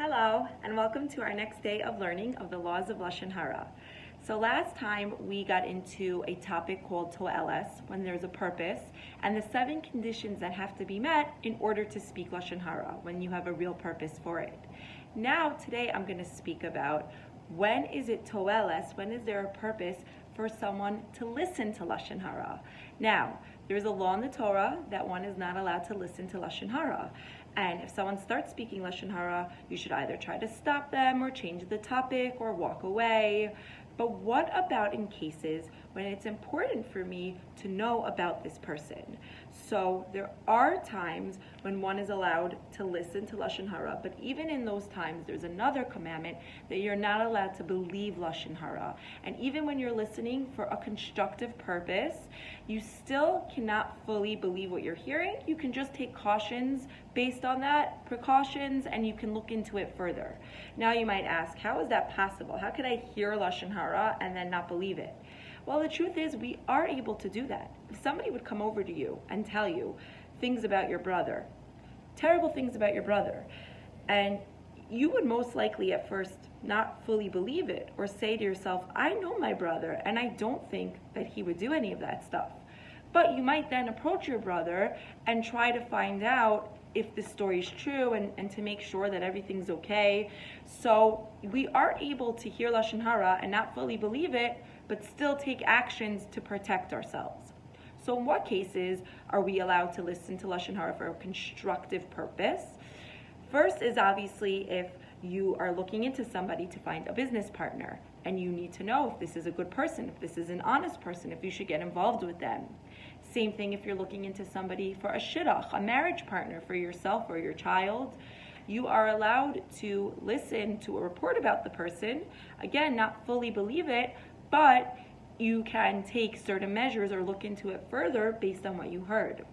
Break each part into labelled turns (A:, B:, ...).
A: Hello, and welcome to our next day of learning of the laws of Lashon Harah. So last time we got into a topic called to'eles, when there's a purpose, and the 7 conditions that have to be met in order to speak Lashon Harah, when you have a real purpose for it. Now, today I'm going to speak about when is it to'eles, when is there a purpose for someone to listen to Lashon Harah. Now, there's a law in the Torah that one is not allowed to listen to Lashon Harah. And if someone starts speaking Lashon Harah, you should either try to stop them or change the topic or walk away. But what about in cases when it's important for me to know about this person? So there are times when one is allowed to listen to Lashon Harah, but even in those times, there's another commandment that you're not allowed to believe Lashon Harah. And even when you're listening for a constructive purpose, you still cannot fully believe what you're hearing. You can just take cautions based on that, precautions, and you can look into it further. Now you might ask, how is that possible? How could I hear Lashon Harah and then not believe it? Well, the truth is we are able to do that. If somebody would come over to you and tell you things about your brother, terrible things about your brother, and you would most likely at first not fully believe it or say to yourself, I know my brother and I don't think that he would do any of that stuff. But you might then approach your brother and try to find out if the story is true and to make sure that everything's okay. So we are able to hear Lashon Harah and not fully believe it, but still take actions to protect ourselves. So in what cases are we allowed to listen to Lashon Harah for a constructive purpose? First is obviously if you are looking into somebody to find a business partner and you need to know if this is a good person, if this is an honest person, if you should get involved with them. Same thing if you're looking into somebody for a shidduch, a marriage partner for yourself or your child. You are allowed to listen to a report about the person. Again, not fully believe it, but you can take certain measures or look into it further based on what you heard.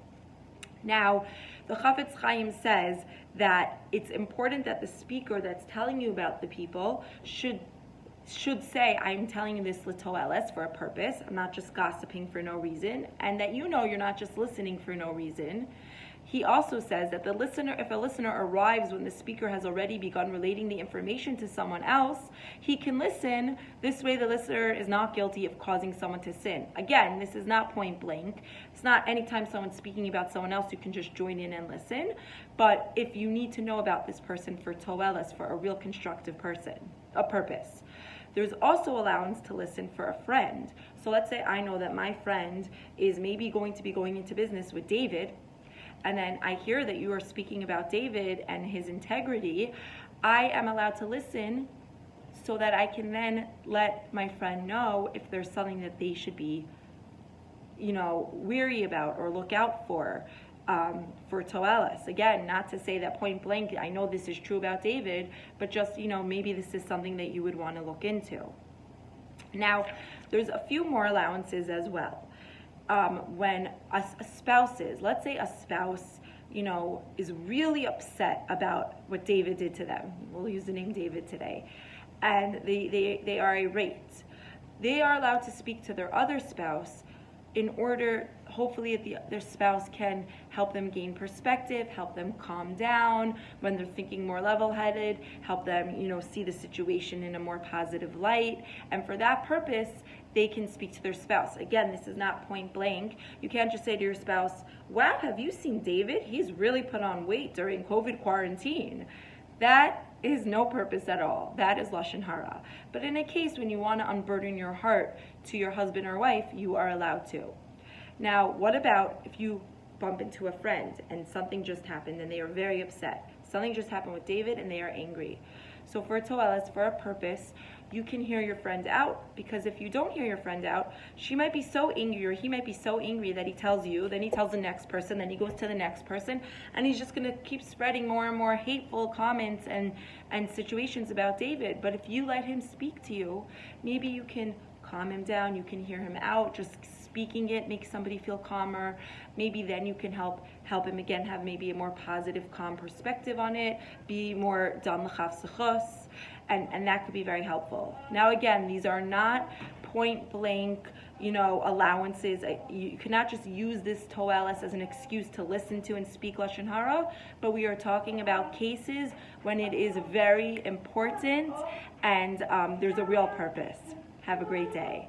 A: Now, the Chafetz Chaim says that it's important that the speaker that's telling you about the people should say, I'm telling you this l'to'eles, for a purpose. I'm not just gossiping for no reason, and that you know you're not just listening for no reason. He also says that if a listener arrives when the speaker has already begun relating the information to someone else, he can listen. This way the listener is not guilty of causing someone to sin. Again, this is not point blank. It's not anytime someone's speaking about someone else, you can just join in and listen. But if you need to know about this person for to'eles, for a real constructive purpose. There's also allowance to listen for a friend. So let's say I know that my friend is maybe going to be going into business with David, and then I hear that you are speaking about David and his integrity. I am allowed to listen so that I can then let my friend know if there's something that they should be, weary about or look out for to'eles. Again, not to say that point blank, I know this is true about David, but just, maybe this is something that you would want to look into. Now, there's a few more allowances as well. When a spouse let's say a spouse, is really upset about what David did to them. We'll use the name David today. And they are irate. They are allowed to speak to their other spouse in order, hopefully, their spouse can help them gain perspective, help them calm down when they're thinking more level-headed, help them, see the situation in a more positive light. And for that purpose, they can speak to their spouse. Again, this is not point blank. You can't just say to your spouse, wow, have you seen David? He's really put on weight during COVID quarantine. That is no purpose at all. That is Lashon Harah. But in a case when you want to unburden your heart to your husband or wife, you are allowed to. Now, what about if you bump into a friend and something just happened and they are very upset? Something just happened with David and they are angry. So for to'eles, for a purpose, you can hear your friend out, because if you don't hear your friend out, she might be so angry or he might be so angry that he tells you, then he tells the next person, then he goes to the next person, and he's just going to keep spreading more and more hateful comments and situations about David. But if you let him speak to you, maybe you can calm him down, you can hear him out, just speaking it makes somebody feel calmer. Maybe then you can help him again have maybe a more positive, calm perspective on it, be more dam l'chaf sechos, and that could be very helpful. Now again, these are not point blank allowances. You cannot just use this toeles as an excuse to listen to and speak Lashon Hara, but we are talking about cases when it is very important and there's a real purpose. Have a great day.